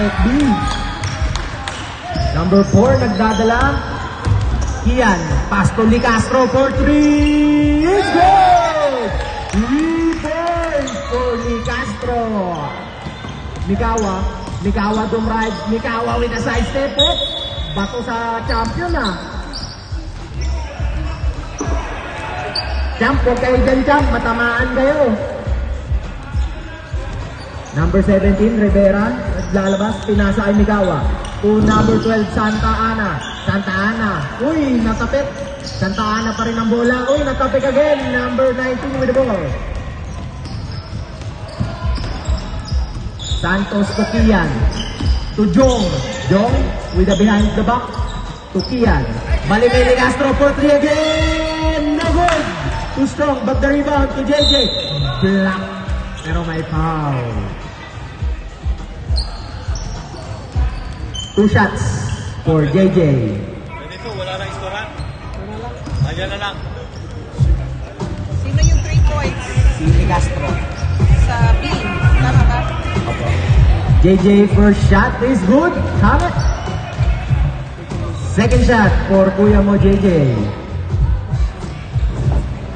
FB. Number 4, nagdadala. Kian, pass to Lee Castro for 3. It's good! 3 points for Lee Castro. Mikawa dumride. Mikawa with a side step. Bato sa champion na. Champ, huwag kayo dyan, champ. Matamaan kayo. Number 17, Rivera. Naglalabas, pinasa kay Mikawa. To number 12, Santa Ana. Santa Ana. Uy, natapit. Santa Ana pa rin ang bola. Uy, natapik again. Number 19 with the ball. Santos to Kian. To Jong. Jong with the behind the back. To Kian. Balimili Castro for 3 again. No good. Too strong, but the rebound to JJ. Block. Pero may foul. 2 shots for JJ. Ganito, wala lang istoran. Ayan na lang. Sino yung 3 points? Si Castro. Sa beam. Tama ba? JJ first shot is good. Tama. Second shot for kuya mo JJ.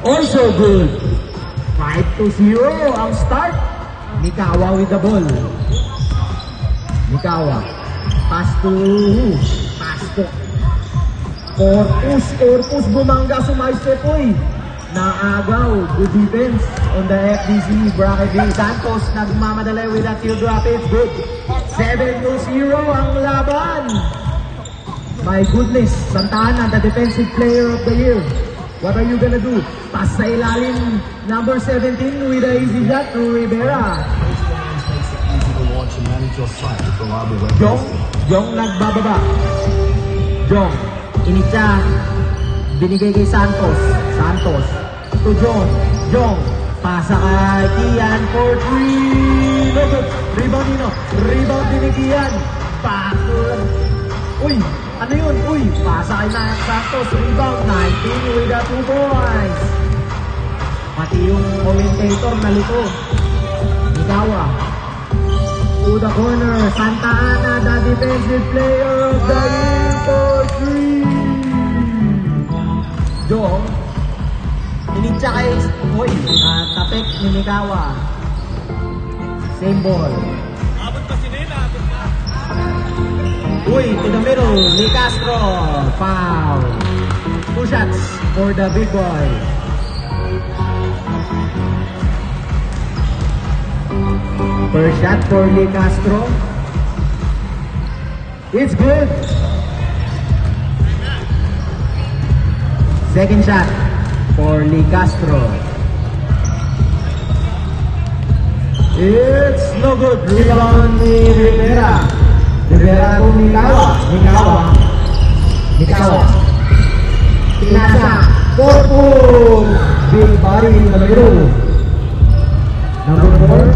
Also good. 5-0 ang start. Mikawa with the ball. Mikawa. Pass to Corpus bumangga sumaystep. Uy, naagaw. Good defense on the FDC bracket. Santos nagmamadali with that field drop. It's good. 7-0 ang laban. My goodness, Santa Ana, the defensive player of the year. What are you gonna do? Pass sa ilalim, number 17 with a easy shot to Rivera. Jong nagbababa. Jong, initya. Binigay kay Santos. Santos to Jong. Pasa kay Kian for 3. No good. Rebound Nino. Rebound din ni Kian. Backer. Uy, ano yun? Uy, pasa kay Santos. Rebound. 19 with the 2 points. Pati yung commentator nalito. Mikawa. To the corner. Santa Ana, the defensive player of the year for 3. Jong. Initya kay tapik ni Mikawa. Same ball. Abot pa si Nena, abot pa. Uy, to the middle. Lee Castro. Foul. 2 shots for the big boy. First shot for Lee Castro. It's good. Second shot for Lee Castro. It's no good. Rebound ni Rivera. Rivera to Mikawa. Pinasa. Corpus. Big body in the middle. Number 4.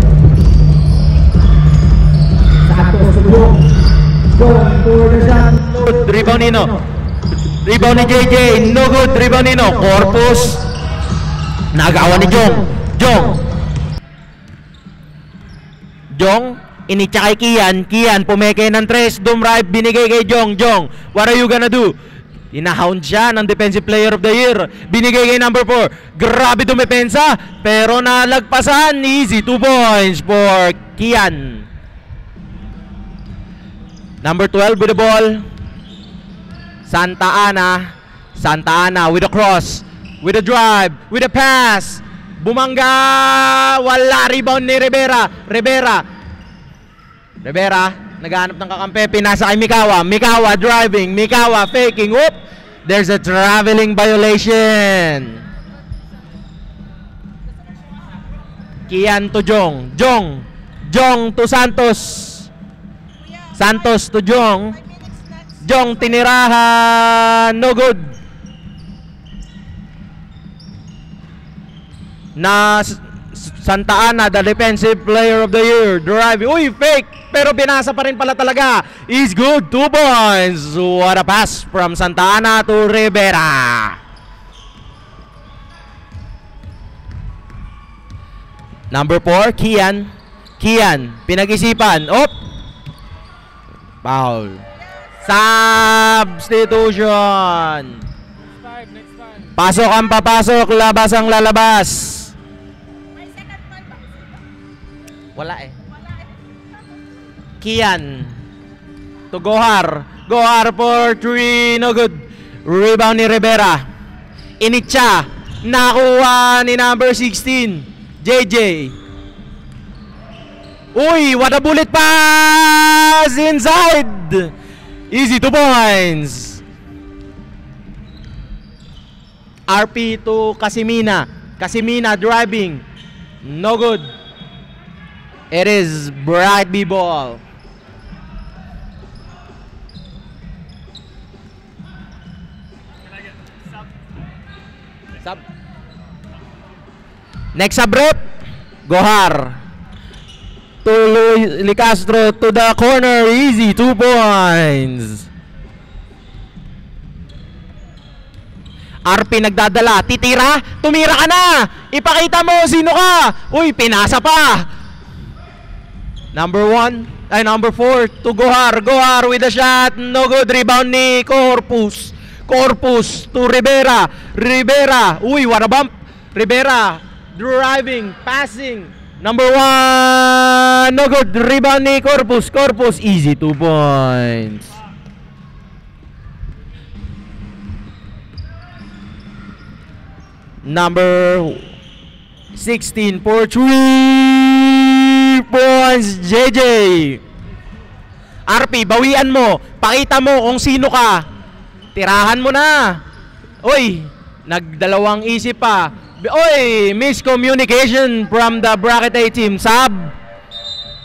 Santos to Jong. Jong for the shot. Rebound Nino. Rebound ni JJ. No good. Rebound Nino. Corpus. Nagawa ni Jong. Jong, initya kay Kian. Kian, pumeke ng 3. Dumrive, binigay kay Jong. What are you gonna do? Inahound siya ng defensive player of the year. Binigay kay number 4. Grabe dumepensa. Pero nalagpasan. Easy. 2 points for Kian. Number 12 with the ball. Santa Ana with a cross. With a drive. With a pass. Bumangga. Wala. Rebound ni Rivera. Naghahanap ng kakampi. Pinasa kay Mikawa. Mikawa driving. Mikawa faking. Whoop. There's a traveling violation. Kian to Jong. Jong to Santos. Santos to Jong. Jong tinirahan. No good. Na Santa Ana, the defensive player of the year. Driving. Uy, fake. Pero binasa pa rin pala talaga. Is good. 2 points. What a pass from Santa Ana to Rivera. Number 4, Kian. Pinag-isipan. Foul. Substitution. Pasok ang papasok, labas ang lalabas. Wala eh. Kian to Gohar. Gohar for 3, no good. Rebound ni Rivera. Inicha. Nakuha ni number 16, JJ. Uy, what a bullet pass inside. Easy 2 points. RP to Casimina. Casimina driving. No good. It is Bright B ball. Sub. Next sub rep. Gohar. To Licastro to the corner. Easy 2 points. RP nagdadala. Titira. Tumira ka na. Ipakita mo sino ka. Uy, pinasa pa. Number 4 to Gohar. Gohar with a shot. No good. Rebound ni Corpus. Corpus to Rivera. Rivera. Uy, what a bump. Rivera driving, passing. Number 1. No good. Rebound ni Corpus. Corpus. Easy 2 points. Number 16 for 3 points, JJ. RP, bawian mo. Pakita mo kung sino ka. Tirahan mo na. Uy, nagdalawang isip pa. Uy, miscommunication from the bracket A team. Sub.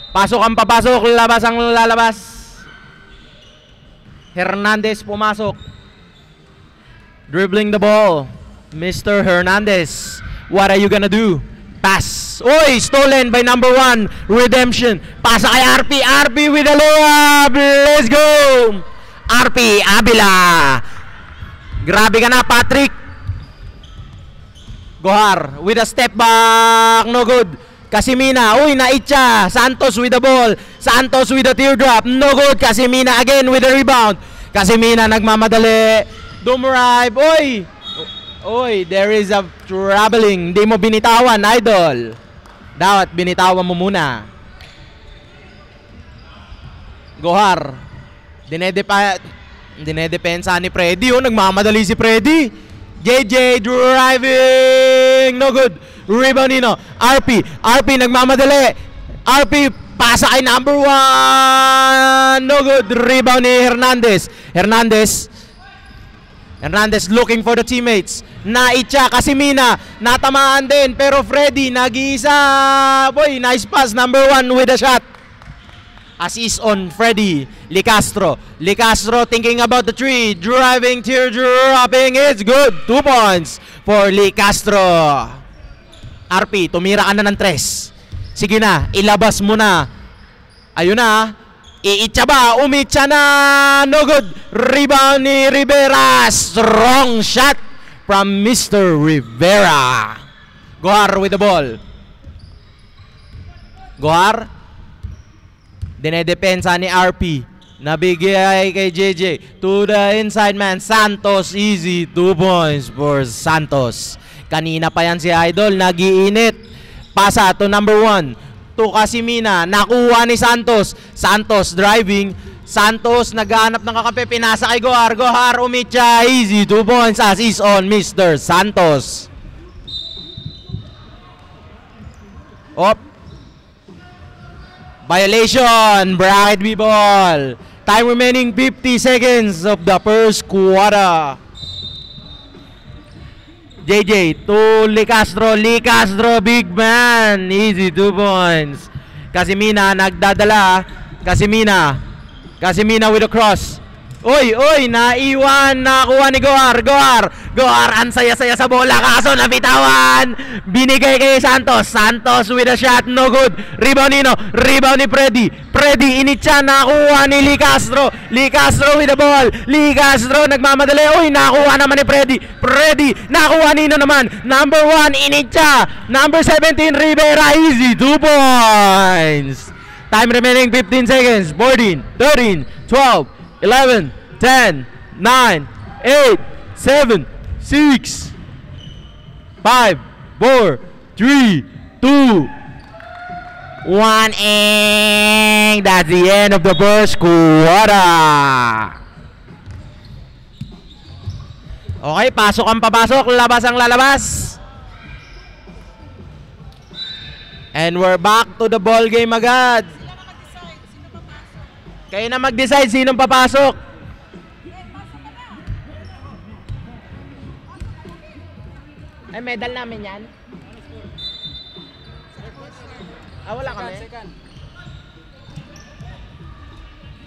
Pasok ang papasok, labas ang lalabas. Hernandez pumasok. Dribbling the ball. Mr. Hernandez, what are you gonna do? Pass. Oy, stolen by number 1. Redemption. Pasa kay RP. RP with a layup. Let's go. RP Abila. Grabe ka na, Patrick. Gohar with a step back. No good. Casimina. Uy, naitcha. Santos with the ball. Santos with a teardrop. No good. Casimina again with the rebound. Casimina nagmamadali. Dumrive. Oy, there is a traveling. Hindi mo binitawan, idol. Dapat binitawan mo muna. Gohar. Dinedepensa ni Freddy. Nagmamadali si Freddy. JJ driving. No good. Rebound nino. RP. RP nagmamadali. RP pasa kay number 1. No good. Rebound ni Hernandez. Hernandez looking for the teammates. Naitcha, Casimina. Natamaan din. Pero Freddy, nag-iisa. Boy, nice pass. Number 1 with a shot. Assist on Freddy. Licastro. Licastro thinking about the 3. Driving, teardropping. It's good. 2 points for Licastro. RP, tumira ka na ng 3. Sige na, ilabas mo na. Ayun na. Iitsa ba? Umitsa na. No good. Rebound ni Rivera. Strong shot from Mr. Rivera. Gohar with the ball. Gohar. Dinedepensa ni RP. Nabigay kay JJ. To the inside man. Santos. Easy. 2 points for Santos. Kanina pa yan si Idol. Nag-iinit. Pasa to number 1. To Casimina, nakuha ni Santos. Santos driving. Santos naghahanap ng kakape. Pinasa kay Gohar. Gohar umitcha. Easy 2 points. Assist on Mr. Santos. Violation. Bracket B ball. Time remaining 50 seconds of the first quarter. JJ to Licastro. Licastro, big man. Easy 2 points. Casimina nagdadala. Casimina with a cross. Oy, naiwan. Nakuha ni Gohar. Gohar, ang saya-saya sa bola. Kaso nabitawan. Binigay kay Santos. Santos with a shot. No good. Rebound nino. Rebound ni Freddy. Freddy initcha. Nakuha ni Licastro. Licastro with the ball. Licastro nagmamadali. Oy, nakuha naman ni Freddy. Freddy, nakuha nino naman. Number 1, initcha. Number 17, Rivera. Easy 2 points Time remaining 15 seconds. 14, 13, 12, 11, 10, 9, 8, 7, 6, 5, 4, 3, 2, 1, and that's the end of the first quarter. Okay, pasok ang papasok, labas ang lalabas. And we're back to the ball game agad. Kayo na mag-decide sinong papasok. Ay, medal namin yan. Wala kami.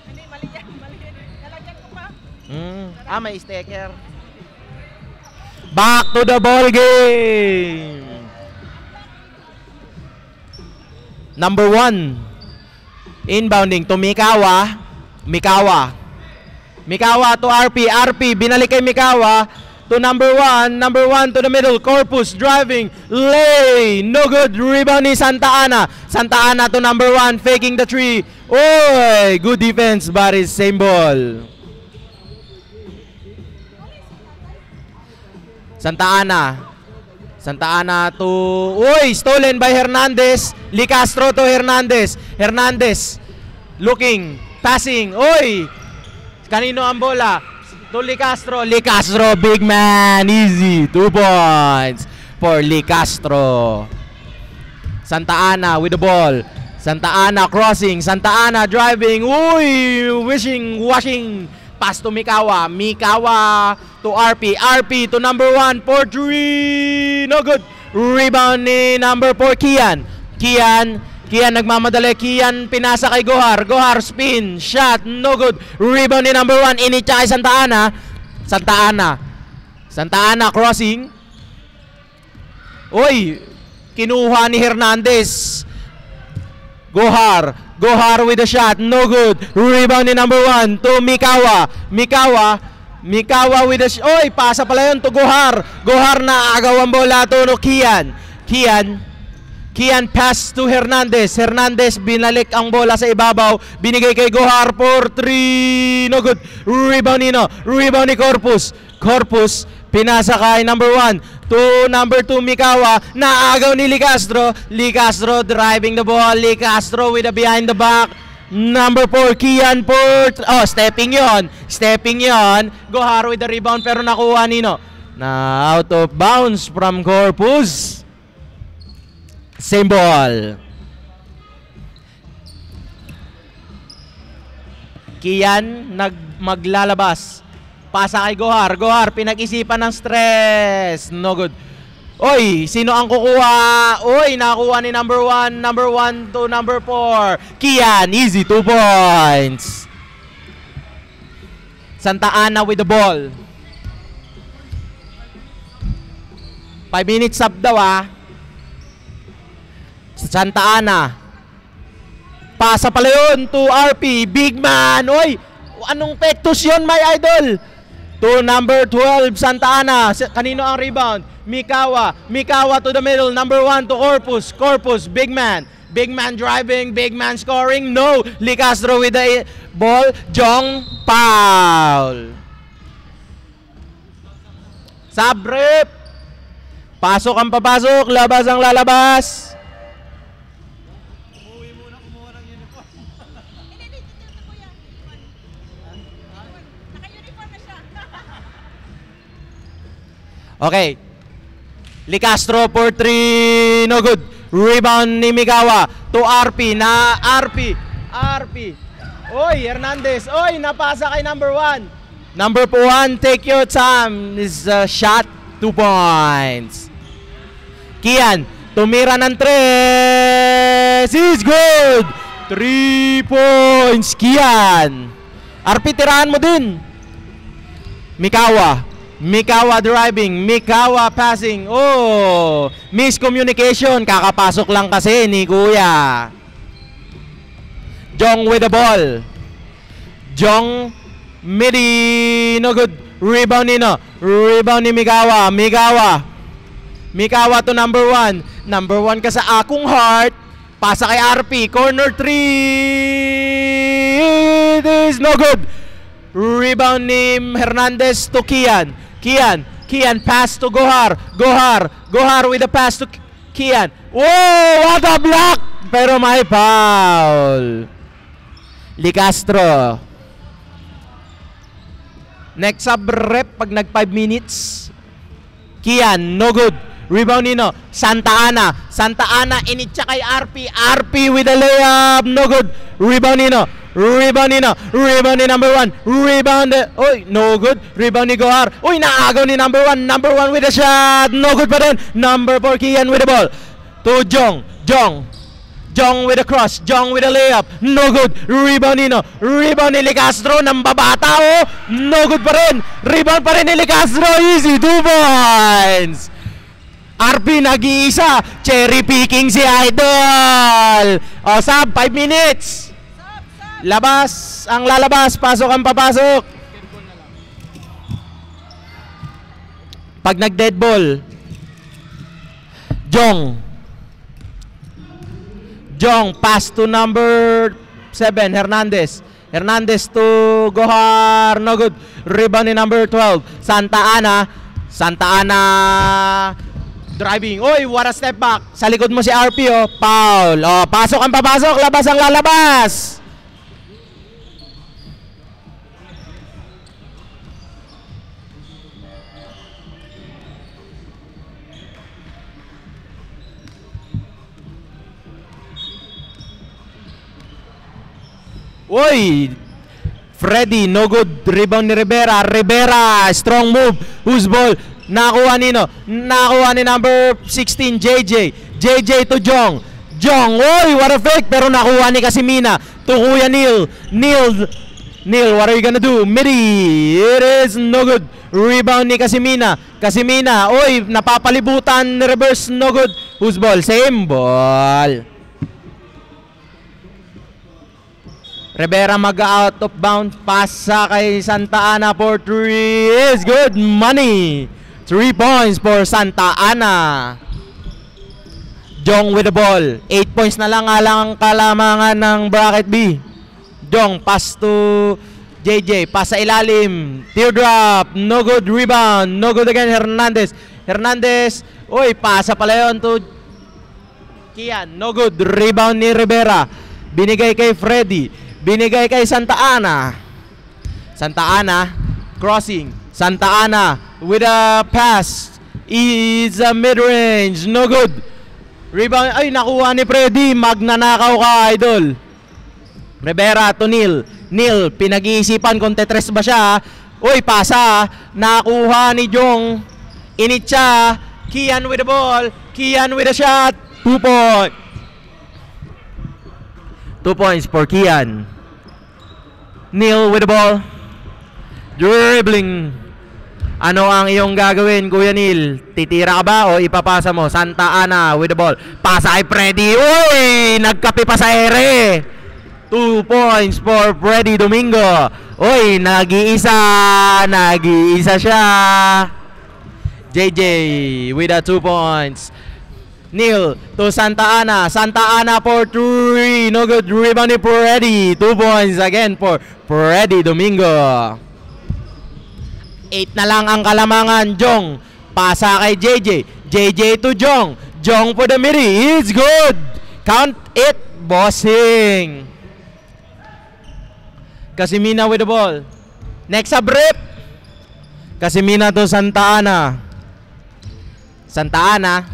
Hindi, mali yan. Nalagyan ko pa. May sticker. Back to the ball game. Number 1. Inbounding to Mikawa. Mikawa to RP. RP, binalik kay Mikawa. To number 1. Number 1 to the middle. Corpus driving. Lay. No good. Rebound ni Santa Ana. Santa Ana to number 1. Faking the 3. Oy! Good defense, but it's same ball. Santa Ana to... Uy! Stolen by Hernandez. Lee Castro to Hernandez. Hernandez. Looking. Passing. Uy! Kanino ang bola? To Lee Castro. Lee Castro, big man. Easy. 2 points for Lee Castro. Santa Ana with the ball. Santa Ana crossing. Santa Ana driving. Uy! Washing. Pass to Mikawa. Mikawa to RP. RP to number 1 for 3. No good. Rebound ni number 4, Kian. Kian nagmamadali. Kian pinasa kay Gohar. Gohar spin. Shot. No good. Rebound ni number 1. Initya kay Santa Ana. Santa Ana crossing. Uy! Kinuha ni Hernandez. Gohar with the shot. No good. Rebound ni number 1 to Mikawa. Mikawa with the shot. Oy, pasa pala yun to Gohar. Gohar na agaw ang bola to no Kian pass to Hernandez. Hernandez binalik ang bola sa ibabaw. Binigay kay Gohar for 3. No good. Rebound ni Corpus. Pinasa kay number 1 to number 2 Mikawa. Naagaw ni Lee Castro. Lee Castro driving the ball. Lee Castro with a behind the back. Number 4 Kian Port. Stepping yon. Gohar with the rebound pero nakuha nino. Na out of bounds from Corpus. Same ball. Kian maglalabas. Pasa kay Gohar. Gohar, pinag-isipan ng stress. No good. Oy, sino ang kukuha? Oy, nakuha ni number 1. Number 1 to number 4. Kian, easy 2 points. Santa Ana with the ball. 5 minutes sub daw Santa Ana. Pasa pala yun to RP. Big man. Oy, anong pectus yun, my idol? To number 12, Santa Ana. Kanino ang rebound? Mikawa to the middle. Number 1 to Corpus, big man. Big man driving, big man scoring. No. Lee Castro with the ball. Jong, foul. Sabrip. Pasok ang papasok. Labas ang lalabas. Okay. Lee Castro for 3. No good. Rebound ni Mikawa to RP. RP. Oy, Hernandez. Oy, napasa kay number 1. Number 1, take your time. This shot, 2 points. Kian, tumira ng 3. Is good. 3 points. Kian. RP, tirahan mo din. Mikawa driving, Mikawa passing. Oh, miscommunication. Kakapasok lang kasi ni Kuya. Jong with the ball. Jong, midi, no good. Rebound ni Mikawa to number 1. Number 1 ka sa akong heart. Pasa kay RP. Corner 3. It is no good. Rebound ni Hernandez to Kian. Kian pass to Gohar. Gohar with the pass to Kian. Whoa! What a block! Pero may foul. Licastro. Next sub rep pag nag 5 minutes. Kian, no good. Rebound nino. Santa Ana initcha kay RP. RP with a layup. No good. Rebound nino. Rebound ni number 1. Rebound. Oy, no good. Rebound ni Gohar. Oy, naagaw ni number 1. Number 1 with a shot. No good pa rin. Number 4, Kian with the ball. To Jong with a cross. Jong with a layup. No good. Rebound nino. Rebound ni Licastro. Nambabata oh. No good pa rin. Rebound pa rin ni Licastro. Easy. 2 points. RP nag-iisa. Cherry picking si Idol. O, sub. 5 minutes. Labas ang lalabas. Pasok ang papasok. Pag nag-dead ball, Jong pass to number 7, Hernandez to Gohar. No good. Rebound ni number 12, Santa Ana driving. Oy, what a step back. Sa likod mo si RP oh. Foul. Oh, pasok ang papasok. Labas ang lalabas. Oy, Freddy, no good. Rebound ni Rivera, strong move. Whose ball? Nakuha nino. Nakuha ni number 16, JJ to Jong. Oy, what a fake. Pero nakuha ni Casimina to Kuya Neil, what are you gonna do? Midi, it is no good. Rebound ni Casimina, oy, napapalibutan. Reverse, no good. Whose ball? Same ball. Rivera mag-out of bounds. Pasa kay Santa Ana for 3 is good. Money. 3 points for Santa Ana. Jong with the ball. 8 points na lang ang kalamangan ng bracket B. Jong pass to JJ. Pass sa ilalim. Teardrop. No good. Rebound. No good again. Hernandez. Uy, pasa pala yun to Kian. No good. Rebound ni Rivera. Binigay kay Freddy. Binigay kay Santa Ana. Crossing. Santa Ana with a pass. Is a mid-range. No good. Rebound. Ay, nakuha ni Freddy. Magnanakaw ka, Idol. Rivera to Neil. Pinag-iisipan kung tetres ba siya. Uy, pasa. Nakuha ni Jong. Initcha. Kian with the ball. Kian with a shot. 2 points. 2 points for Kian. Neil with the ball. Dribbling. Ano ang iyong gagawin, Kuya Neil? Titira ka ba o ipapasa mo? Santa Ana with the ball. Pasa kay Freddy. Uy! Nagkape pa sa ere. 2 points for Freddy Domingo. Uy! Nag-iisa siya. JJ with the 2 points. Neil to Santa Ana for 3. No good. Rebound ni Freddy. 2 points again for Freddy Domingo. 8 na lang ang kalamangan. Jong pasa kay JJ to Jong for the midi. It's good. Count it, bossing. Casimina with the ball. Next up rip. Casimina to Santa Ana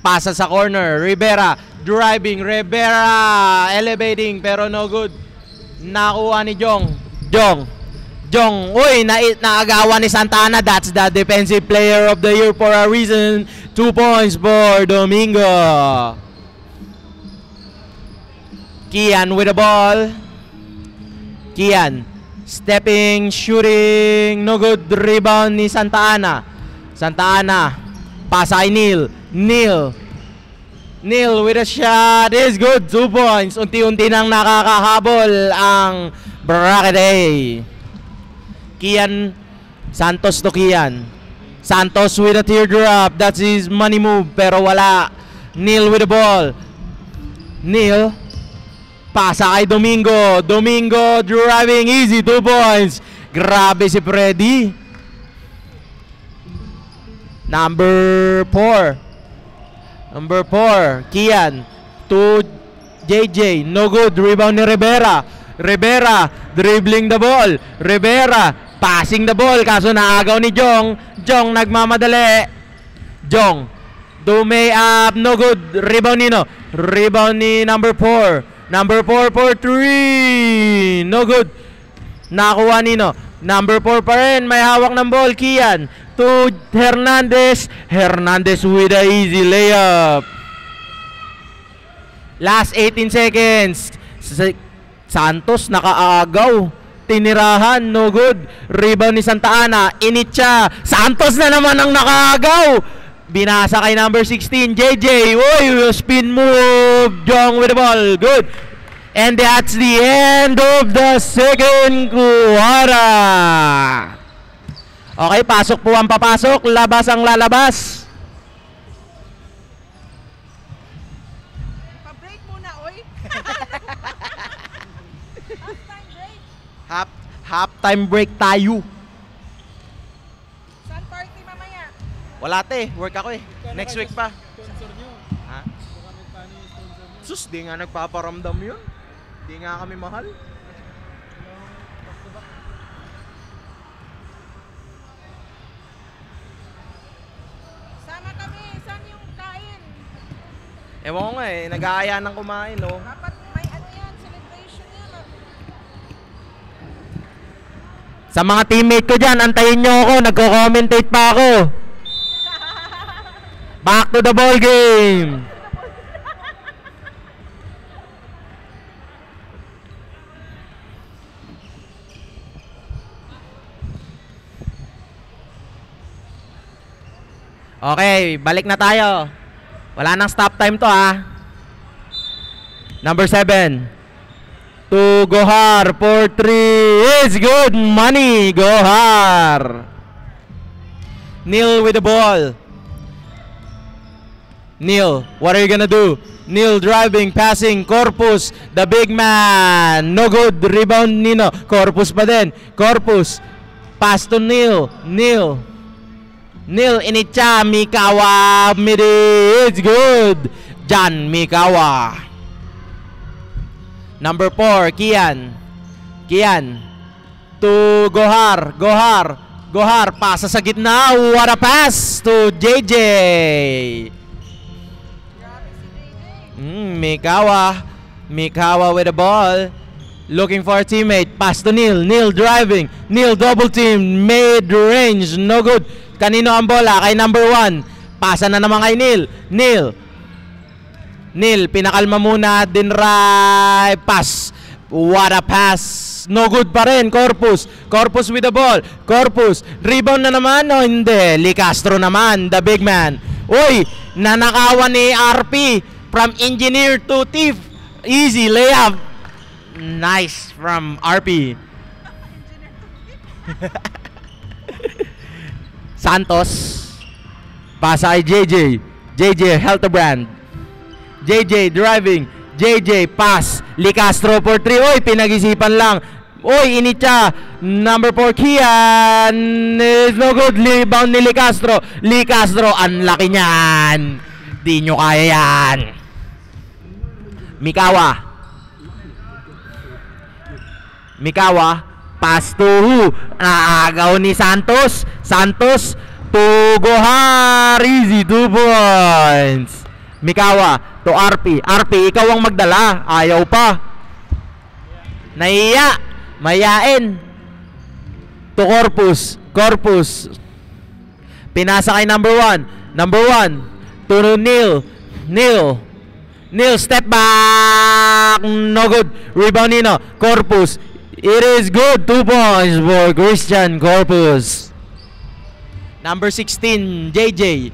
pasa sa corner. Rivera driving. Elevating pero no good. Nakuha ni Jong. Uy, naagawan ni Santa Ana. That's the defensive player of the year for a reason. 2 points for Domingo. Kian with the ball. Kian stepping, shooting. No good. Rebound ni Santa Ana. Pasa kay Neil with a shot is good. 2 points. Unti-unti nang nakakahabol ang bracket A. Kian Santos to Kian. Santos with a teardrop. That's his money move pero wala. Neil with the ball. Neil. Pasa kay Domingo. Domingo driving easy. 2 points. Grabe si Freddy. Number 4. Number 4. Kian. To JJ. No good. Rebound ni Rivera. Rivera. Dribbling the ball. Rivera. Passing the ball. Kaso naagaw ni Jong. Jong nagmamadali. Jong. Dumay up. No good. Rebound nino. Rebound ni number 4. Number 4 for 3. No good. Nakuha nino. Number 4 pa rin. May hawak ng ball. Kian. To Hernandez. Hernandez with a easy layup. Last 18 seconds. Santos nakaagaw. Tinirahan. No good. Rebound ni Santa Ana. Inicha. Santos na naman ang nakaagaw. Binasa kay number 16. JJ. Uy, spin move. Jong with the ball. Good. And that's the end of the second quarter. Okay, pasok po ang papasok. Labas ang lalabas. Pa-break muna, oy. Half-time break. Half-time break tayo. Saan party mamaya? Wala te, work ako eh. Next week pa. Sponsor nyo. Ha? Baka may paano yung sponsor nyo. Sus, di nga nagpaparamdam yun. Di nga kami mahal. Sama kami. Saan yung kain? Ewan ko nga eh, nag-aaya ng kumain no. Dapat may ano yan, celebration yan. Sa mga teammate ko dyan, antayin nyo ako, nagko-commentate pa ako. Back to the ball game. Okay, balik na tayo. Wala nang stop time to ha. Number 7. To Gohar for 3 is good money. Gohar. Neil with the ball. Neil, what are you gonna do? Neil driving, passing, Corpus, the big man. No good, rebound Nino. Corpus pa din. Corpus. Pass to Neil. Neil. Neil Inicha, Mikawa, midi, it's good. John Mikawa. Number 4, Kian. Kian. To Gohar. Gohar. Gohar, pasa sa gitna. What a pass to JJ. Grabe si JJ. Mikawa. Mikawa with the ball. Looking for a teammate. Pass to Neil. Neil driving. Neil double team. Mid-range. No good. Kanino ang bola? Kay number 1. Pasa na naman kay Neil. Neil. Neil, pinakalma muna. Din right. Pass. What a pass. No good pa rin. Corpus. Corpus with the ball. Corpus. Rebound na naman. O hindi. Lee Castro naman. The big man. Uy. Nanakawan ni RP. From engineer to thief. Easy layup. Nice from RP. Santos. Pasa kay JJ. JJ Heltebrand. JJ driving. JJ pass. Lee Castro for 3. Oy, pinag-isipan lang. Oy, Inicha. Number 4 Kian. Is no good. Rebound ni Lee Castro. Lee Castro, ang laki niyan. Di nyo kaya yan. Mikawa. Mikawa. Pass to who? Naagaw ni Santos. Santos to Gohar. Easy 2 points. Mikawa to RP. RP, ikaw ang magdala. Ayaw pa. Nahiya. Mayain. To Corpus. Corpus. Pinasa kay number 1. Number 1. To Neil. Neil. Neil, step back. No good. Rebound Nino. Corpus. It is good. 2 points for Christian Corpus. Number 16, JJ.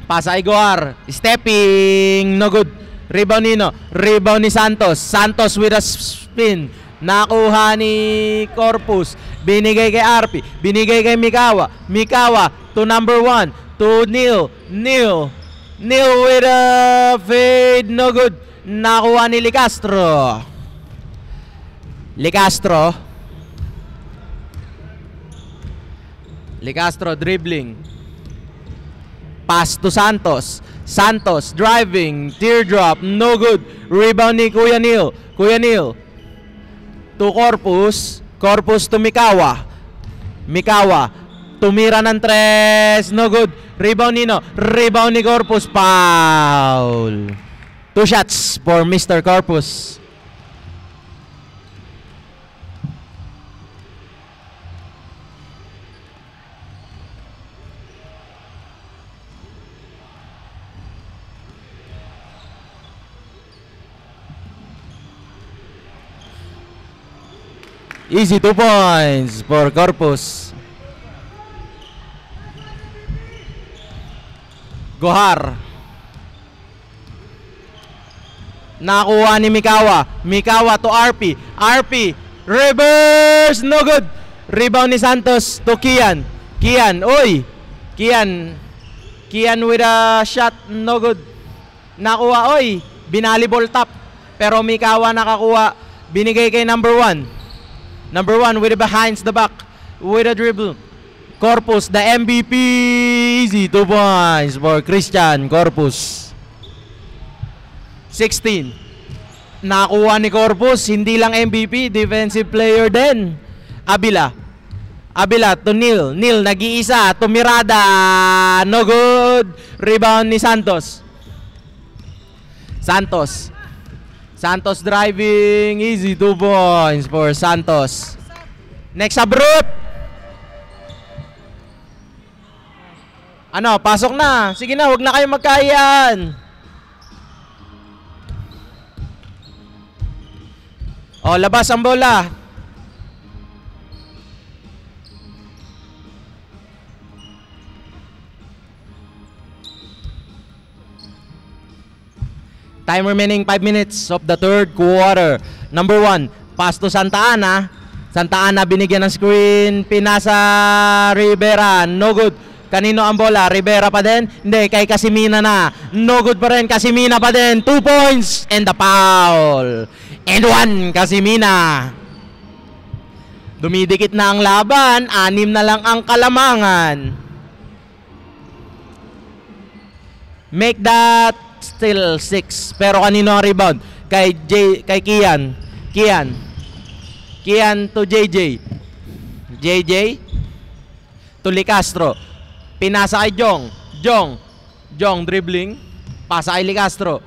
Pasa kay Gohar. Stepping. No good. Rebound Nino. Rebound ni Santos. Santos with a spin. Nakuha ni Corpus. Binigay kay RP. Binigay kay Mikawa. Mikawa to number 1. To Neil. Neil. Neil with a fade. No good. Nakuha ni Licastro. Licastro dribbling. Pass to Santos. Santos driving. Teardrop. No good. Rebound ni Kuya Neil. Kuya Neil. To Corpus. Corpus to Mikawa. Mikawa. Tumira ng tres. No good. Rebound Nino. Rebound ni Corpus. Foul. 2 shots for Mr. Corpus. Easy 2 points for Corpus. Gohar. Nakuha ni Mikawa. Mikawa to RP. RP. Reverse. No good. Rebound ni Santos to Kian. Kian. Oy. Kian. Kian with a shot. No good. Nakuha. Oy. Binalibol top. Pero Mikawa nakakuha. Binigay kay number 1. Number 1 with a behind the back. With a dribble. Corpus, the MVP. Easy 2 points for Christian Corpus. 16. Nakuha ni Corpus. Hindi lang MVP. Defensive player din. Abila. Abila to Neil. Neil nag-iisa. Tumirada. No good. Rebound ni Santos. Santos. Santos driving. Easy 2 points for Santos. Next abroad. Ano, pasok na. Sige na, huwag na kayo magkayan. O, labas ang bola. Time remaining 5 minutes of the third quarter. Number 1, pass to Santa Ana. Santa Ana binigyan ng screen. Pinasa Rivera. No good. Kanino ang bola? Rivera pa din? Hindi, kay Casimina na. No good pa rin. Casimina pa din. 2 points and the foul. And 1, Casimina. Dumidikit na ang laban. 6 na lang ang kalamangan. Make that still 6. Pero kanino ang rebound? Kay Kian. Kian to JJ. JJ to Licastro. Pinasa kay Jong dribbling. Pasa kay Licastro.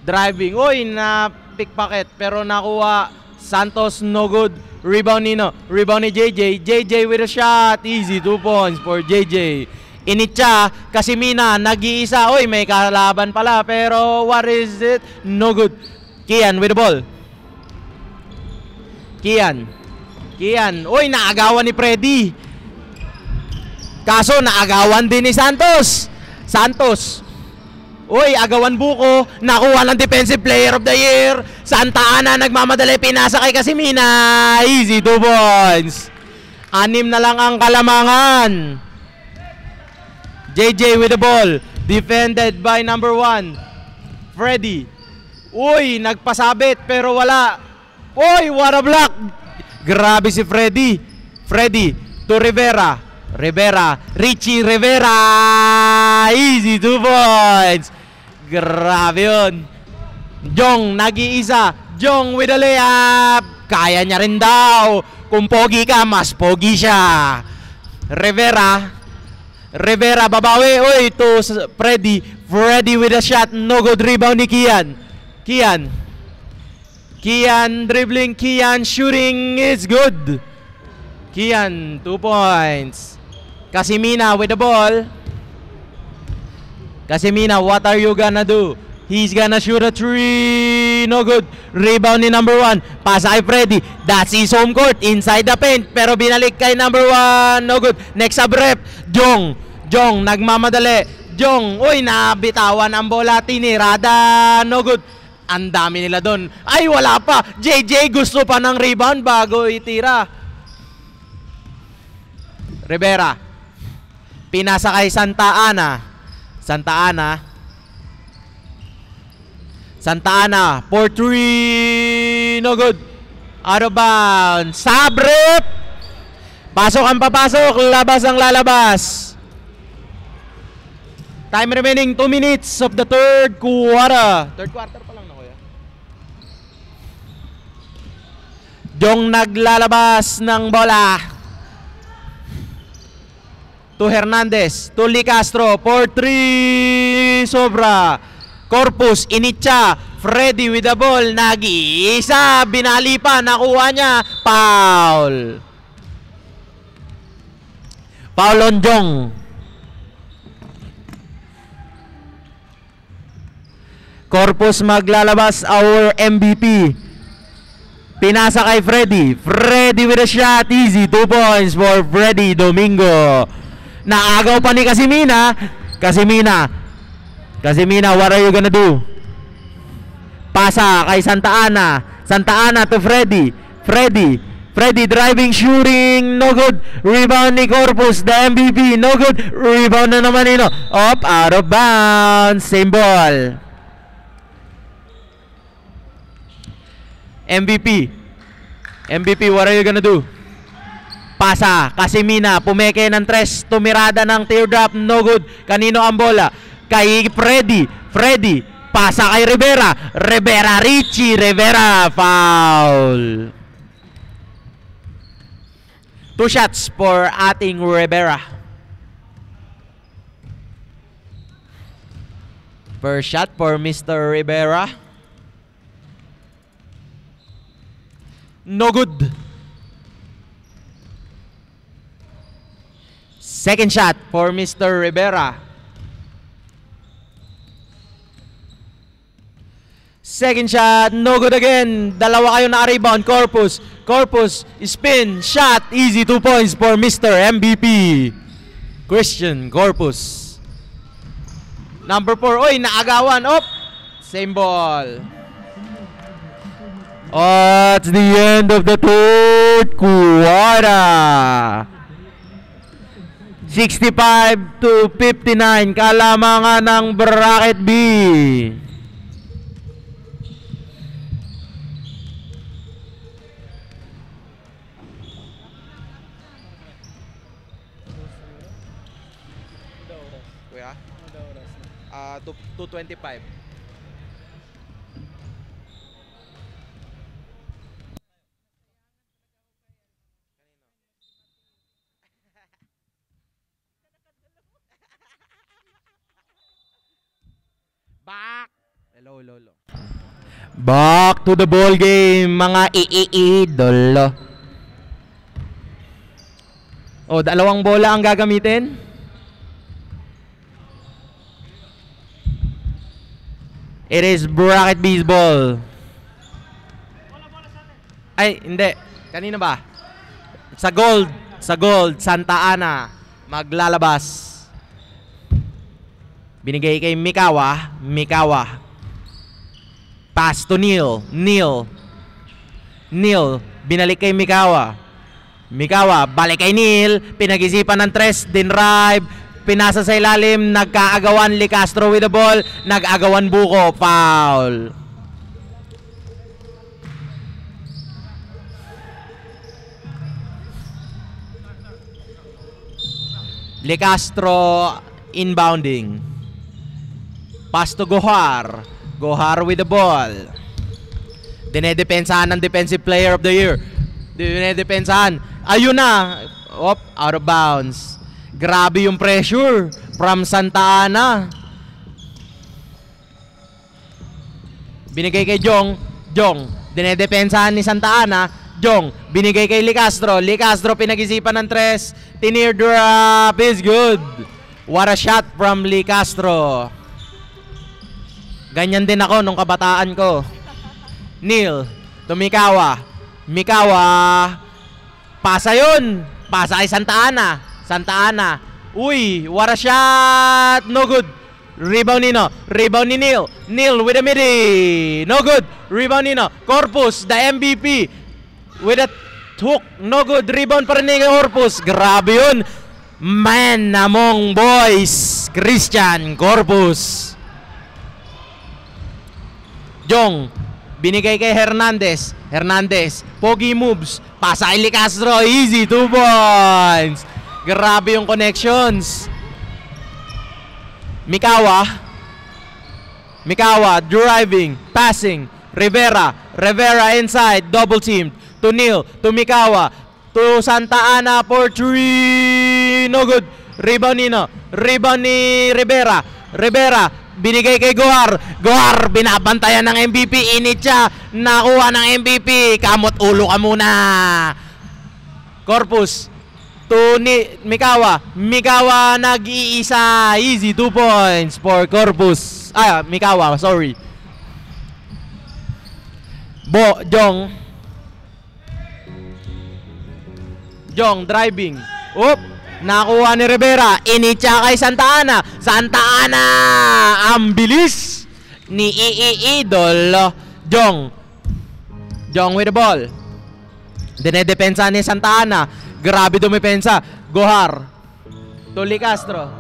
Driving. Uy, na pickpocket pero nakuha. Santos no good. Rebound Nino. Rebound ni JJ. JJ with a shot. Easy 2 points for JJ. Initcha, Casimina, nag-iisa. Uy, may kalaban pala. Pero what is it? No good. Kian with the ball. Kian. Uy, naagawan ni Freddy. Kaso, naagawan din ni Santos. Uy, agawan buko. Nakuha ng Defensive Player of the Year. Santa Ana, nagmamadali. Pinasa kay Casimina. Easy 2 points. 6 na lang ang kalamangan. JJ with the ball. Defended by number 1. Freddy. Uy, nagpasabit pero wala. Uy, what a block. Grabe si Freddy. Freddy to Rivera. Richie Rivera. Easy 2 points. Grabe yun. Jong, nag-iisa. Jong with a layup. Kaya niya rin daw. Kung pogi ka, mas pogi siya. Rivera babawi. Uy, to Freddy. Freddy with a shot. No good. Rebound ni Kian. Kian dribbling. Kian shooting is good. Kian 2 points. Casimina with the ball. Casimina, what are you gonna do? He's gonna shoot a 3. No good. Rebound ni number 1. Pasa kay Freddy. That's his home court. Inside the paint. Pero binalik kay number 1. No good. Next sub rep. Jong, nagmamadali. Jong, uy, nabitawan ang bola. Tinirada. No good. Ang dami nila doon. Ay, wala pa. JJ gusto pa ng rebound bago itira. Rivera. Pinasa kay Santa Santa Ana. Santa Ana, 4-3, no good. Out of bounds. Sabrip! Pasok ang papasok, labas ang lalabas. Time remaining 2 minutes of the third quarter. Third quarter pa lang na kuya. Jong naglalabas ng bola. To Hernandez, to Lee Castro, 4-3, sobra. Corpus, Inicha, Freddy with the ball, nag-iisa, binali pa, nakuha niya, foul. Foul on Jong. Corpus maglalabas, our MVP. Pinasa kay Freddy. Freddy with a shot, easy, 2 points for Freddy Domingo. Naagaw pa ni Casimina. Casimina, what are you gonna do? Pasa kay Santa Ana. Santa Ana to Freddy. Freddy driving, shooting, no good. Rebound ni Corpus, the MVP, no good. Rebound na naman nino. Up, out of bounds. Same ball. MVP, what are you gonna do? Pasa, Casimina, pumeke ng 3, tumirada ng teardrop, no good. Kanino ang bola? Kay Freddy, pasa kay Rivera, Richie Rivera, foul. 2 shots for ating Rivera. First shot for Mr. Rivera. No good. Second shot for Mr. Rivera. Second shot, no good again. Dalawa kayo na-rebound. Corpus, spin, shot, easy, 2 points for Mr. MVP. Christian Corpus. Number 4, oy, naagawan. Op, same ball. Oh, it's the end of the third quarter. 65-59, kalamangan ng Bracket B. Kuya? 2:25. Hello. Back to the ball game, mga iidolo. Oh, dalawang bola ang gagamitin. It is Bracket B's ball. Ay, hindi. Kanina ba? Sa gold, Santa Ana maglalabas. Binigay kay Mikawa. Pass to Neil, binalik kay Mikawa, balik kay Neil, pinag-isipan ng 3, dinrive, pinasa sa ilalim, nagkaagawan Lee Castro with the ball, nag-agawan Buko, foul. Lee Castro inbounding. Pass to Gohar with the ball. Dinedepensahan ng Defensive Player of the Year. Ayun na. Out of bounds. Grabe yung pressure from Santa Ana. Binigay kay Jong. Dinedepensahan ni Santa Ana. Jong, binigay kay Lee Castro. Pinag-isipan ng 3. Teardrop is good. What a shot from Lee Castro. Ganyan din ako nung kabataan ko. Neil to Mikawa. Pasa yun. Pasa kay Santa Ana. Uy, what a shot. No good. Rebound ni Neil. Neil with a midi. No good. Rebound ni Corpus, the MVP. With a hook. No good. Rebound pa rin ni Corpus. Grabe yun. Man among boys, Christian Corpus. Jong, binigay kay Hernandez. Hernandez, pogi moves. Pasa kay Licastro, easy, 2 points. Grabe yung connections. Mikawa, driving, passing. Rivera inside, double teamed. To Neil, to Mikawa, to Santa Ana for 3. No good. Rebound ni Rivera. Binigay kay Gohar. Binabantayan ng MVP. Init siya. Nakuha ng MVP. Kamot ulo ka muna. Corpus. To Mikawa. Nag-iisa. Easy, 2 points for Corpus. Mikawa, sorry. Jong driving. Nakuha ni Rivera. Initya kay Santa Ana. Ang bilis ni Idol. Jong with the ball. Dinedepensa ni Santa Ana. Grabe dumepensa. Gohar. To Licastro.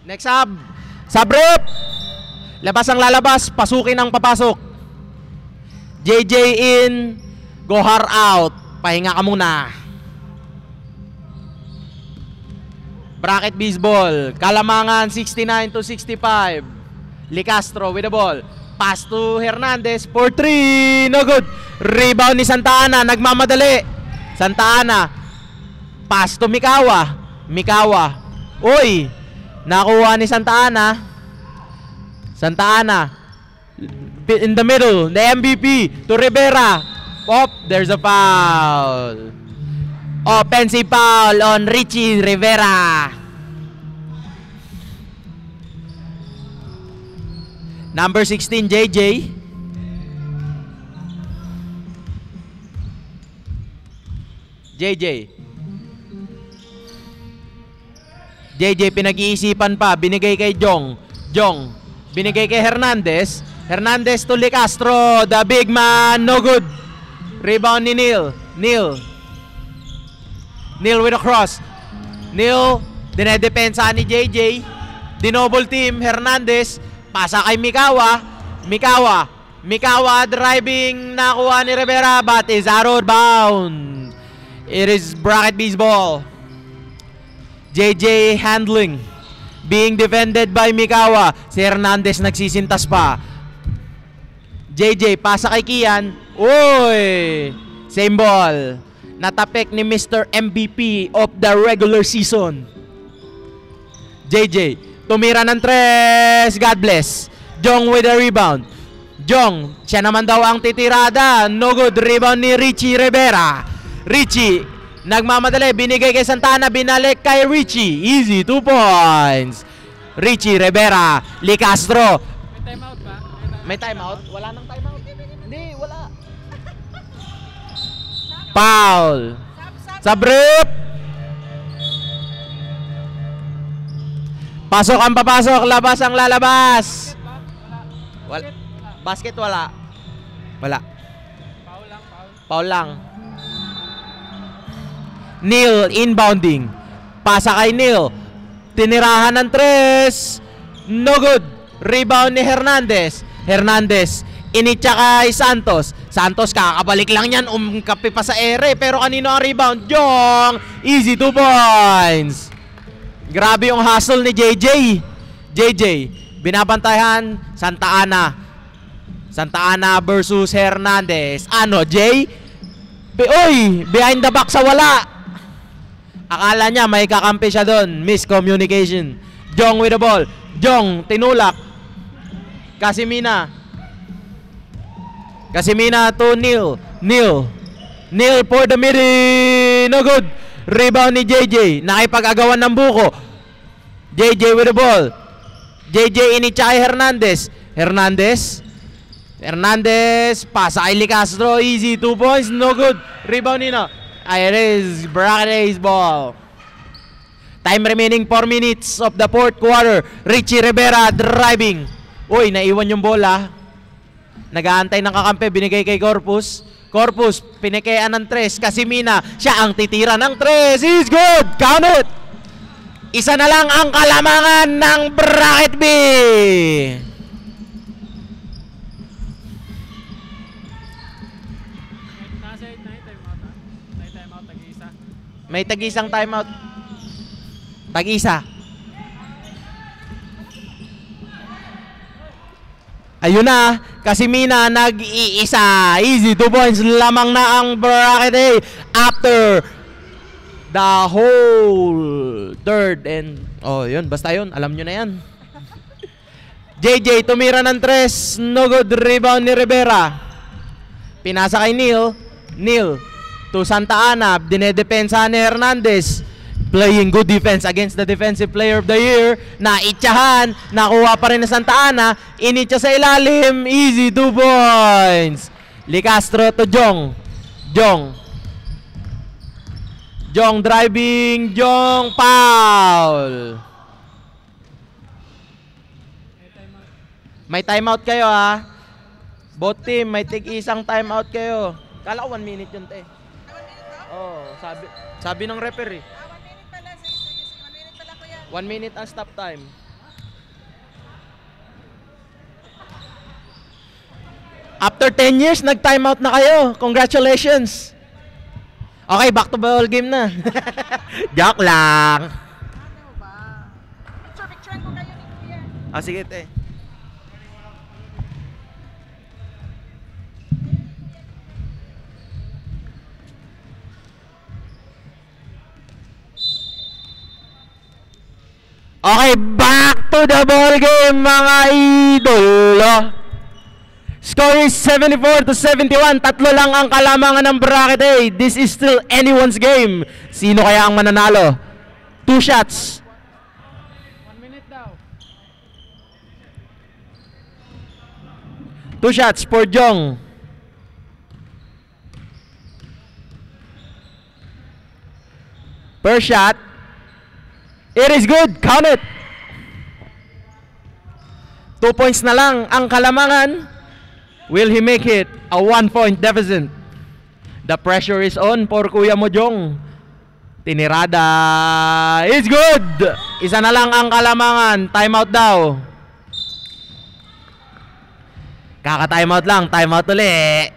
Next sub rip. Labas ang lalabas. Pasukin ang papasok. JJ in. Gohar out. Pahinga ka muna. Bracket baseball. Kalamangan 69-65. Licastro with the ball. Pass to Hernandez for 3. No good. Rebound ni Santa Ana. Nagmamadali. Santa Ana. Pass to Mikawa. Uy. Nakuha ni Santa Ana. In the middle. The MVP to Rivera. There's a foul. Offensive foul on Richie Rivera. Number 16, JJ. JJ pinag-iisipan pa. Binigay kay Jong. Binigay kay Hernandez. Hernandez to Licastro. The big man. No good. Rebound ni Neil with a cross. Neil, dinedepensa ni JJ. Dinoble team, Hernandez. Pasa kay Mikawa driving. Nakuha ni Rivera but is out of bound. It is bracket baseball. JJ handling. Being defended by Mikawa. Si Hernandez nagsisintas pa. JJ, pasa kay Kian. Uy! Same ball. Natapik ni Mr. MVP of the regular season. JJ, tumira ng 3. God bless. Jong with a rebound. Siya naman daw ang titirada. No good. Rebound ni Richie Rivera. Richie, nagmamadali. Binigay kay Santana. Binalik kay Richie. Easy, 2 points. Richie Rivera. Licastro. May timeout ba? May timeout? Wala nang timeout. Hindi, wala. Foul. Sabrip. Pasok ang papasok. Labas ang lalabas. Wala. Basket wala. Foul lang. Neil inbounding. Pasa kay Neil. Tinirahan ng 3. No good. Rebound ni Hernandez. Initya kay Santos. Kakabalik lang yan. Kape pa sa ere. Pero kanino ang rebound? Jong. Easy, 2 points. Grabe yung hustle ni JJ. Binabantayan. Santa Ana versus Hernandez. Jay? Behind the back sa wala. Akala niya may kakampi siya doon. Miscommunication. Jong with the ball. Tinulak. Casimina to Neil for the midi. No good. Rebound ni JJ. Nakipag-agawan ng buko. JJ with the ball. JJ initya kay Hernandez. Pasa kay Licastro. Easy, 2 points. No good. Rebound nina. It is bracket baseball. Time remaining 4 minutes of the 4th quarter. Richie Rivera driving. Naiwan yung bola. Nag-aantay ng kakampi, binigay kay Corpus. Corpus, pinikean ng 3. Casimina, siya ang titira ng 3. He's good! Count it! Isa na lang ang kalamangan ng Bracket B. Nasa 8 na yung timeout ha? May timeout, tag-isa. May tag-isang timeout. Tag-isa. Ayun na, Casimina nag-iisa. Easy, 2 points lamang na ang Bracket A after the whole third and... Oh, yun, basta yun, alam nyo na yan. JJ, tumira ng 3. No good, rebound ni Rivera. Pinasa kay Neil. Neil to Santa Ana. Dinedepensa ni Hernandez. Playing good defense against the defensive player of the year. Naitsahan. Nakuha pa rin na Santa Ana. Initsa sa ilalim. Easy, 2 points. Licastro to Jong. Jong driving. Jong foul. May timeout kayo ha. Both team, may tig-isang timeout kayo. Kala ko 1 minute yun te. 1 minute ba? Oh, sabi ng referee. 1 minute pala. Sige. 1 minute pala kuya. 1 minute ang stop time. After 10 years, nag-timeout na kayo. Congratulations. Okay, back to ball game na. Joke lang. Ano ba? Picturean ko kayo ni kuya. Ah, sige te. Okay, back to the ball game mga idol. Score is 74-71. Tatlo lang ang kalamangan ng Bracket A. This is still anyone's game. Sino kaya ang mananalo? 2 shots. 1 minute daw. 2 shots for Jong. Per shot. It is good. Count it. 2 points na lang ang kalamangan. Will he make it a 1-point deficit? The pressure is on for Kuya Mojong. Tinirada. It's good. Isa na lang ang kalamangan. Timeout daw. Kaka-timeout lang. Timeout uli.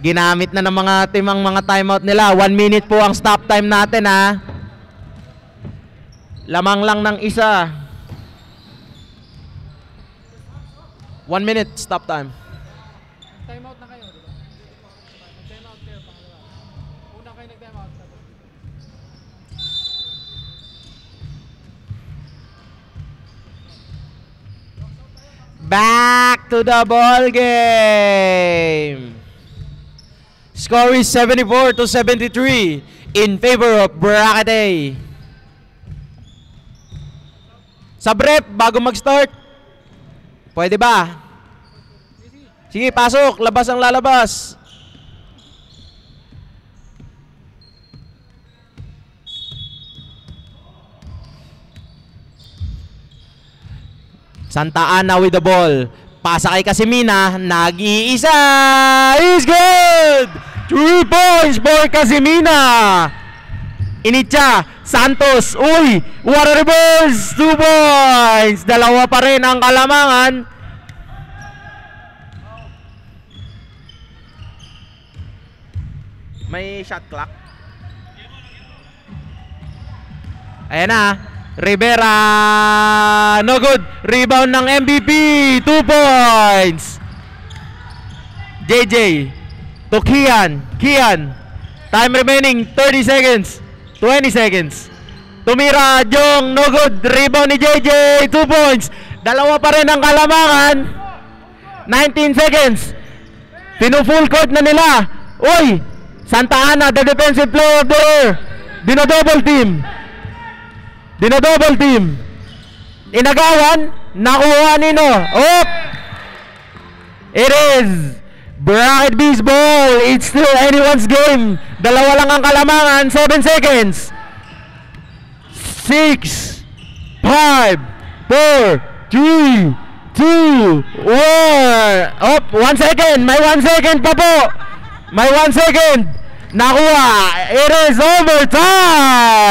Ginamit na ng mga timang mga timeout nila. 1 minute po ang stop time natin ha. Lamang lang ng isa. 1 minute stop time. Timeout na kayo, di ba? Nag-timeout kayo, pangalawa. Una kayo nag-timeout. Back to the ball game. Score is 74-73 in favor of Bracket A. Sa rep, bago mag-start. Pwede ba? Sige, pasok. Labas ang lalabas. Santa Ana with the ball. Pasa kay Casimina. Nag-iisa. Is good! 3 points for Casimina. Initya. Santos. Uy! What a reverse! 2 points. Dalawa pa rin ang kalamangan. May shot clock. Ayan na. Rivera. No good. Rebound ng MVP. 2 points. JJ. To Kian. Time remaining 30 seconds. 20 seconds. Tumira. Jong. No good. Rebound ni JJ. 2 points. Dalawa pa rin ang kalamangan. 19 seconds. Pinu-full court na nila. Uy! Santa Ana, the defensive player of the year. Dinodouble team. Inagawan. Nakuha nino. Oh! It is Bracket B's ball. It's still anyone's game. Dalawa lang ang kalamangan. 7 seconds. 6, 5, 4, 3, 2, 1. Oh, 1 second. May 1 second pa po. May 1 second. Nakuha. It is overtime.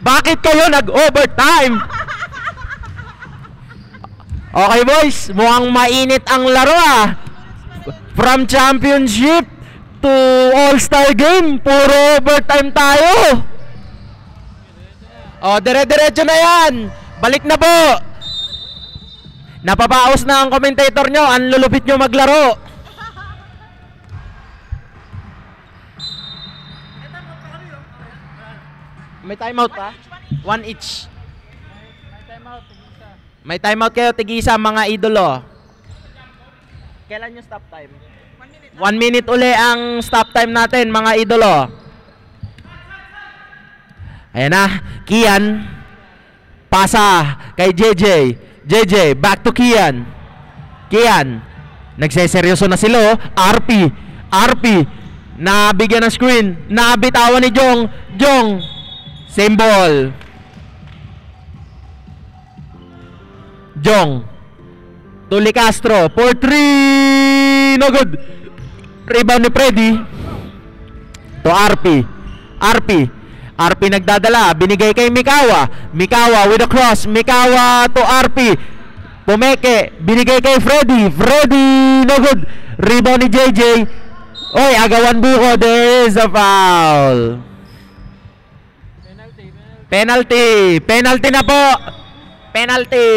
Bakit kayo nag-overtime? Okay boys, mukhang mainit ang laro ah. From championship to all-star game, puro overtime tayo. O, dire-diretso na yan. Balik na po. Napapaos na ang commentator nyo. Ang lulupit nyo maglaro. May timeout pa? 1 each. May timeout, tig-isa. May timeout kayo, tig-isa mga idolo. Kailan yung stop time? 1 minute uli ang stop time natin mga idolo. Ayan na, Kian. Pasa kay JJ. JJ, back to Kian. Kian. Nagseseryoso na sila. RP. RP. Nabigyan ng screen. Nabitawan ni Jong. Jong. Same ball. Jong. Tuli Castro. For 3. No good. Rebound ni Freddy. To RP. RP. RP nagdadala, binigay kay Mikawa. Mikawa with a cross. Mikawa to RP. Pumeke, binigay kay Freddy. Freddy, no good. Rebound ni JJ. Oy, agawan buko. There is a foul. Penalty, penalty. Penalty. Penalty na po. Penalty.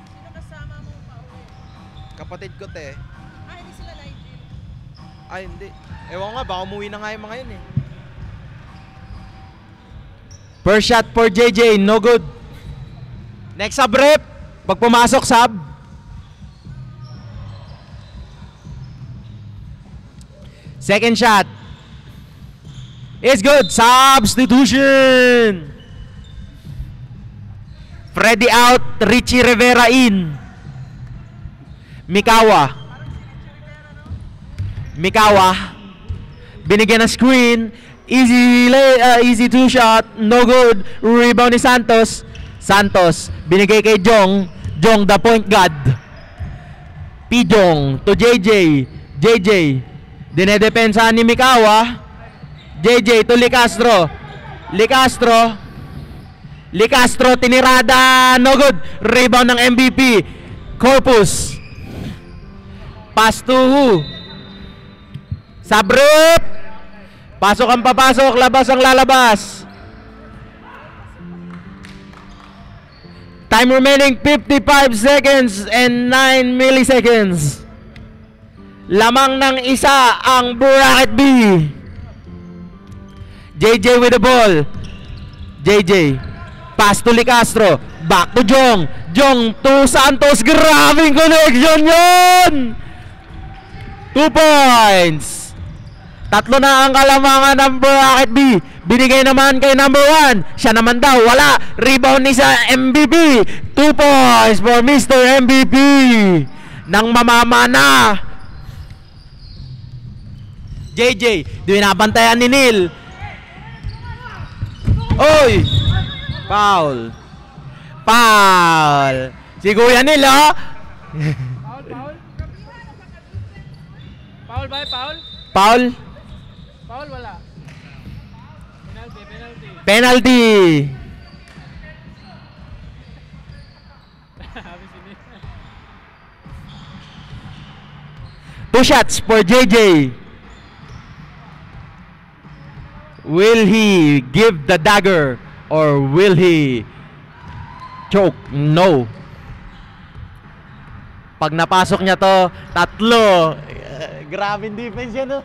Sino kasama mo pa uwi? Kapatid ko te. Ah, hindi sila live deal. Ay, hindi. Ewan nga, baka umuwi na nga yung mga yun eh. First shot for JJ, no good. Next sub rep. Pag pumasok sub. Second shot. It's good. Substitution. Freddy out. Richie Rivera in. Mikawa. Mikawa. Binigyan ng screen. Easy two shot. No good. Rebound ni Santos. Santos. Binigay kay Jong. Jong the point guard. Pijong to JJ. JJ. Dinedepensa ni Mikawa. JJ to Licastro. Licastro. Licastro tinirada. No good. Rebound ng MVP. Corpus. Pass to who? Sabrip. Pasok ang papasok. Labas ang lalabas. Time remaining 55 seconds and 9 milliseconds. Lamang ng isa ang bracket B. JJ with the ball. JJ. Pass to Licastro. Back to Jong. Jong to Santos. Grabing connection yun! 2 points. Tatlo na ang kalamangan ng bracket B. Binigay naman kay number 1. Siya naman daw, wala. Rebound ni sa MVP. 2 points for Mr. MVP. Nang mamamana. JJ, binabantayan ni Neil. Oy! Foul. Foul. Si Kuya Neil, oh. Foul, foul. Foul ba? Foul? Foul. Foul, wala. Penalty, penalty. Penalty. Sabi si Nick. 2 shots for JJ. Will he give the dagger or will he choke? No. Pag napasok niya to, tatlo. Grabing defense yan, no?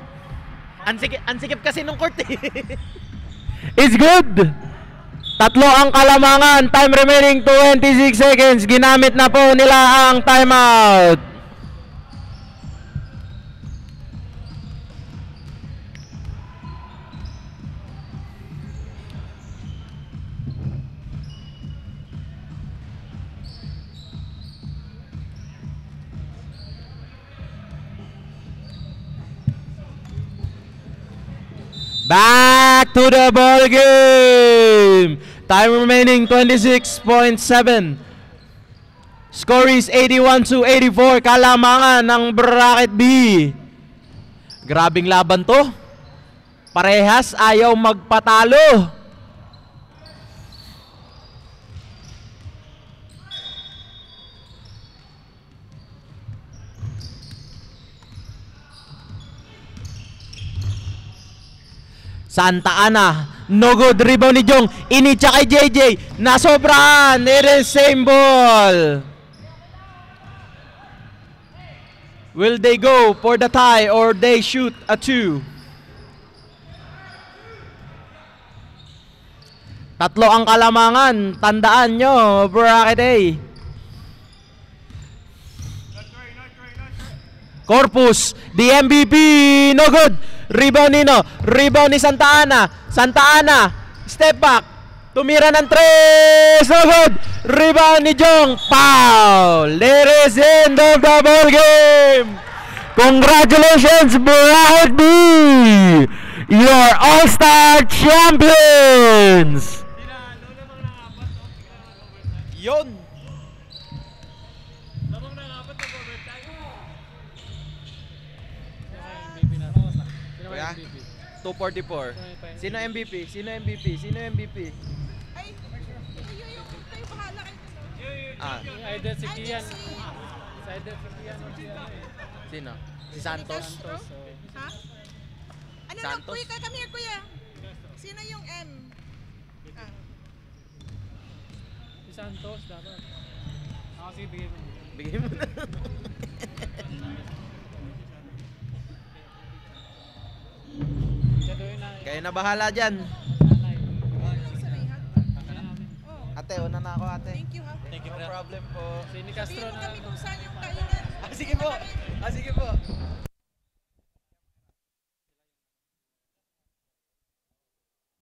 Ang sikip kasi nung court eh. It's good. Tatlo ang kalamangan. Time remaining 26 seconds. Ginamit na po nila ang timeout. Back to the ball game. Time remaining 26.7. Score is 81-84. Kalamangan ng Bracket B. Grabing laban to. Parehas ayaw magpatalo. Santa Ana, no good, rebound ni Jong, initsa kay JJ, nasobrahan, it is same ball. Will they go for the tie or they shoot a 2? Tatlo ang Kalamangan, tandaan nyo, Bracket A. Corpus, the MVP, no good. Rebound Nino, rebound ni Santa Ana. Santa Ana, step back. Tumira ng 3, no good. Rebound ni Jong, foul. It is end of the ball game. Congratulations, Bracket B. Your All-Star Champions. Yon. Kuya, 244. Sino MVP? Sino MVP? Sino MVP? Ay, kayo bahala kayo. Ah, Either si Ay, Kian. si- Either si Kian or si ano eh. sino? Si Santos? Castro? Ha? Ano na, Santos? kuya, come here, kuya. Sino yung M? Ah. Si Santos dapat. Ako sige, bigay mo. Bigay mo na. Siya doon na. Kayo na bahala dyan. Nanay. Sarihan. Kaya namin. Oh, Ate, una na ako ate. thank you, ha. No problem po. Si ni Sabihin Castro mo na. kami kung saan yung kainan. Sige po. Sige po.